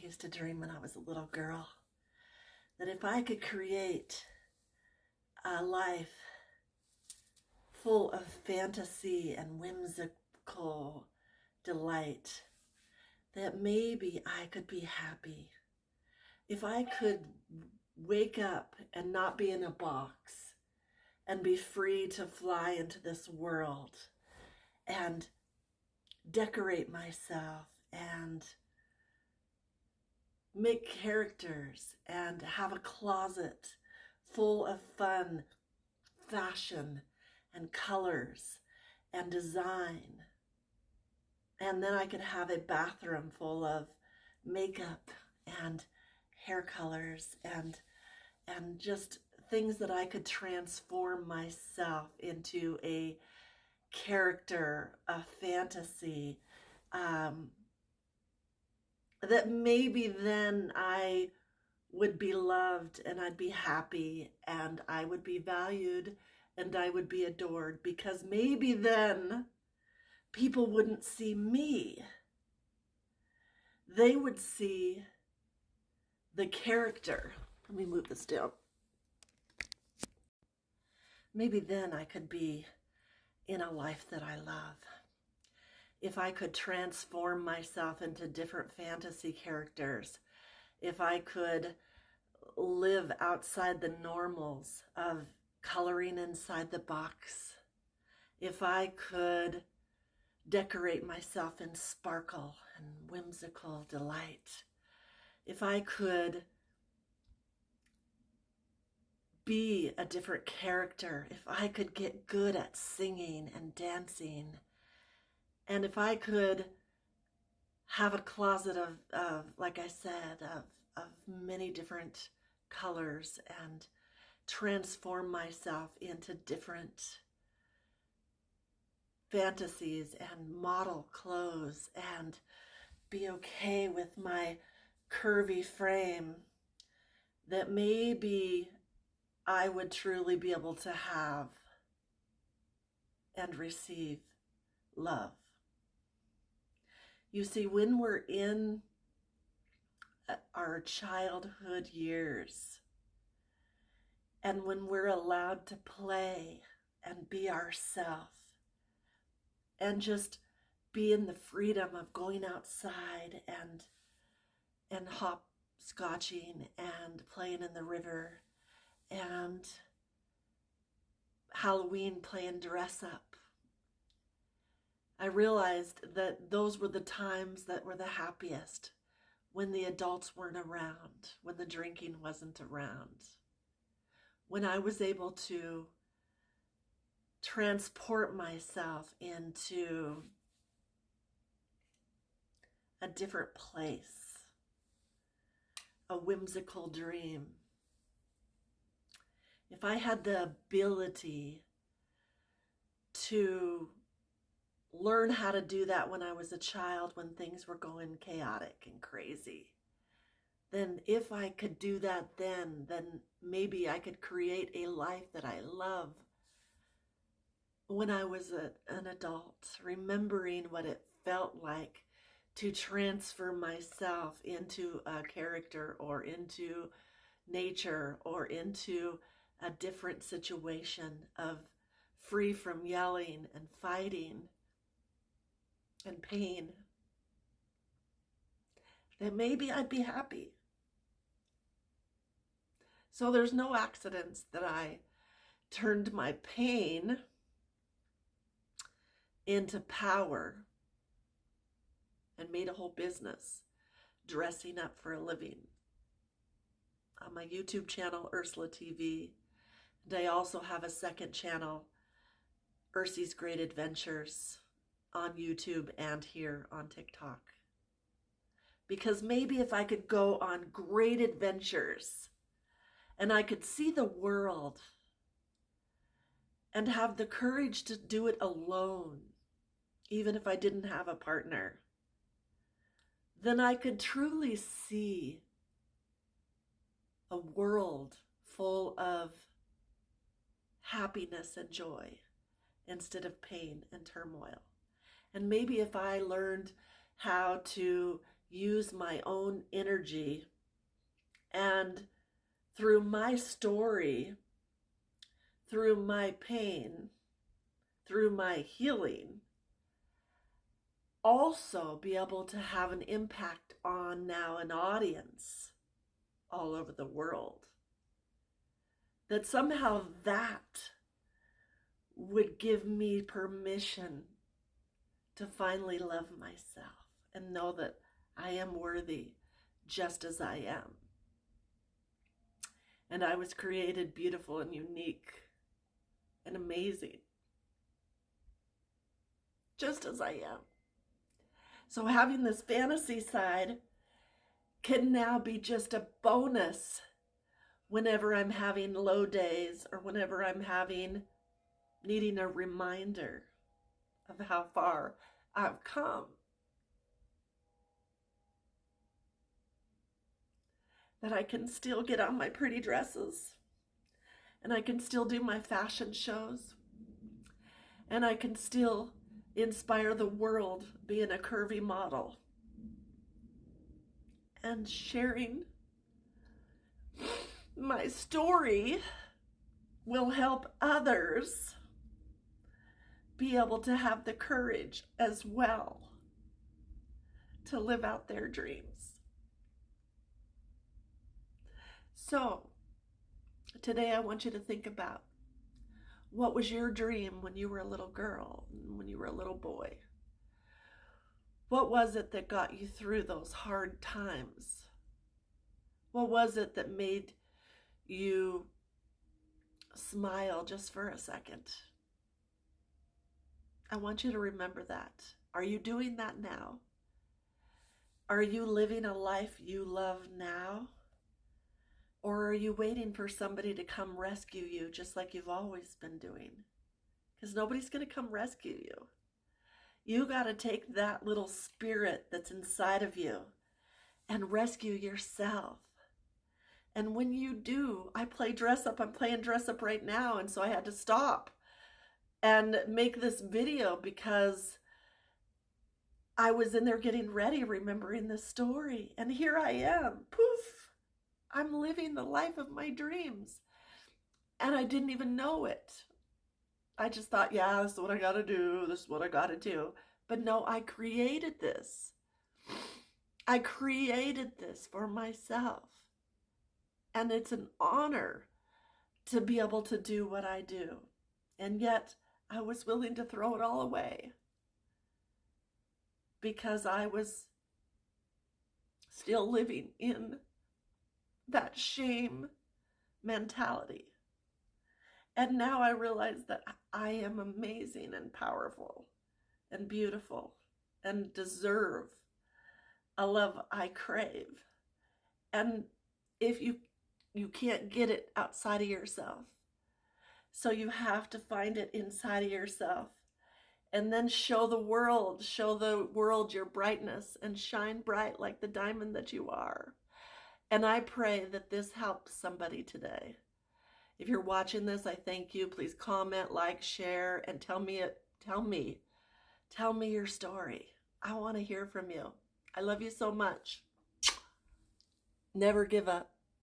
used to dream when I was a little girl that if I could create a life full of fantasy and whimsical delight, that maybe I could be happy. If I could wake up and not be in a box and be free to fly into this world and decorate myself and make characters and have a closet full of fun, fashion, and colors and design. And then I could have a bathroom full of makeup and hair colors and just things that I could transform myself into a character, a fantasy, that maybe then I would be loved and I'd be happy and I would be valued and I would be adored, because maybe then people wouldn't see me. They would see the character. Let me move this down. Maybe then I could be in a life that I love. If I could transform myself into different fantasy characters, if I could live outside the normals of coloring inside the box, if I could decorate myself in sparkle and whimsical delight, if I could be a different character, if I could get good at singing and dancing, and if I could have a closet of like I said, of many different colors and transform myself into different fantasies and model clothes and be okay with my curvy frame, that maybe I would truly be able to have and receive love. You see, when we're in our childhood years and when we're allowed to play and be ourselves and just be in the freedom of going outside and hopscotching and playing in the river and Halloween playing dress up, I realized that those were the times that were the happiest, when the adults weren't around, when the drinking wasn't around, when I was able to transport myself into a different place, a whimsical dream. If I had the ability to learn how to do that when I was a child, when things were going chaotic and crazy, then if I could do that then maybe I could create a life that I love when I was an adult, remembering what it felt like to transfer myself into a character or into nature or into a different situation of free from yelling and fighting and pain, then maybe I'd be happy. So there's no accidents that I turned my pain into power and made a whole business dressing up for a living. On my YouTube channel, ursulaTv, and I also have a second channel, URSY's Great Adventures, on YouTube and here on TikTok. Because maybe if I could go on great adventures and I could see the world and have the courage to do it alone, even if I didn't have a partner, then I could truly see a world full of happiness and joy instead of pain and turmoil. And maybe if I learned how to use my own energy, and through my story, through my pain, through my healing, also be able to have an impact on now an audience all over the world. That somehow that would give me permission to finally love myself and know that I am worthy just as I am. And I was created beautiful and unique and amazing, just as I am. So having this fantasy side can now be just a bonus whenever I'm having low days or whenever I'm needing a reminder of how far I've come. That I can still get on my pretty dresses, and I can still do my fashion shows, and I can still inspire the world being a curvy model and sharing my story will help others be able to have the courage as well to live out their dreams. So today I want you to think about, what was your dream when you were a little girl, when you were a little boy? What was it that got you through those hard times? What was it that made you smile just for a second? I want you to remember that. Are you doing that now? Are you living a life you love now? Or are you waiting for somebody to come rescue you just like you've always been doing? Because nobody's going to come rescue you. You got to take that little spirit that's inside of you and rescue yourself. And when you do, I play dress up. I'm playing dress up right now. And so I had to stop and make this video because I was in there getting ready, remembering this story. And here I am. Poof. I'm living the life of my dreams. And I didn't even know it. I just thought, yeah, this is what I got to do. This is what I got to do. But no, I created this. I created this for myself. And it's an honor to be able to do what I do. And yet I was willing to throw it all away because I was still living in that shame mentality. And now I realize that I am amazing and powerful and beautiful and deserve a love I crave. And if you can't get it outside of yourself, so you have to find it inside of yourself and then show the world your brightness and shine bright like the diamond that you are. And I pray that this helps somebody today. If you're watching this, I thank you. Please comment, like, share, and tell me your story. I want to hear from you. I love you so much. Never give up.